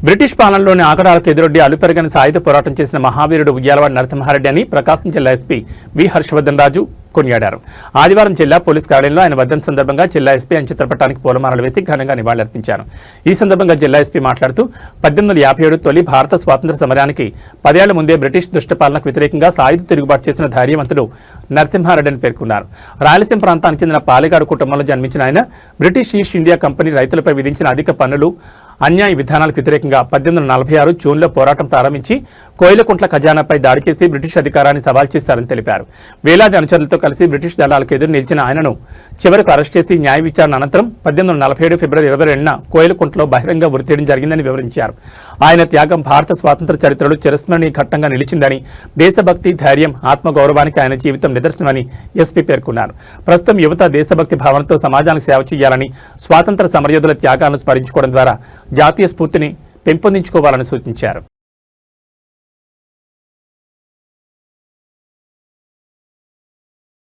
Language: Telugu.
బ్రిటిష్ పాలనలోని ఆగడాలకు ఎదురొడ్డి అలుపెరగని సాయుధ పోరాటం చేసిన మహావీరుడు ఉయ్యాలవాడ నరసింహారెడ్డి అని ప్రకాశం జిల్లా ఎస్పీ వి హర్షవర్ధన్ రాజు కొనియాడారు. ఆదివారం జిల్లా పోలీస్ కార్యాలయంలో ఆయన వర్ధంతి సందర్భంగా జిల్లా ఎస్పీ ఆయన చిత్రపటానికి పూలమాలలు వేసి ఘనంగా నివాళులర్పించారు. ఈ సందర్భంగా జిల్లా ఎస్పీ మాట్లాడుతూ 1857 తొలి భారత స్వాతంత్ర సమరానికి 10 ఏళ్ల ముందే బ్రిటిష్ దుష్టపాలనకు వ్యతిరేకంగా సాయుధ తిరుగుబాటు చేసిన ధైర్యవంతుడు నరసింహారెడ్డి అని పేర్కొన్నారు. రాయలసీమ ప్రాంతానికి చెందిన పాలెగాడు కుటుంబంలో జన్మించిన ఆయన బ్రిటిష్ ఈస్ట్ ఇండియా కంపెనీ రైతులపై విధించిన అధిక పన్నులు అన్యాయ విధానాలకు వ్యతిరేకంగా 1846 జూన్లో పోరాటం ప్రారంభించి కోయిలకుంట్ల ఖజానాపై దాడి చేసి బ్రిటిష్ అధికారాన్ని సవాల్ చేశారని తెలిపారు. వేలాది అనుచరులతో కలిసి బ్రిటిష్ దళాలకు ఎదురు నిలిచిన ఆయనను చివరకు అరెస్ట్ చేసి న్యాయ విచారణ అనంతరం 1847 ఫిబ్రవరి 22న కోయిలకుంట్లలో బహిరంగ ఉరితీయడం జరిగిందని వివరించారు. ఆయన త్యాగం భారత స్వాతంత్ర చరిత్రలో చిరస్మరణీయ ఘట్టంగా నిలిచిందని, దేశభక్తి, ధైర్యం, ఆత్మగౌరవానికి ఆయన జీవితం నిదర్శనమని ఎస్పీ పేర్కొన్నారు. ప్రస్తుతం యువత దేశభక్తి భావనతో సమాజానికి సేవ చేయాలని, స్వాతంత్ర సమరయోధుల త్యాగాలను స్మరించుకోవడం ద్వారా జాతీయ స్ఫూర్తిని పెంపొందించుకోవాలని సూచించారు.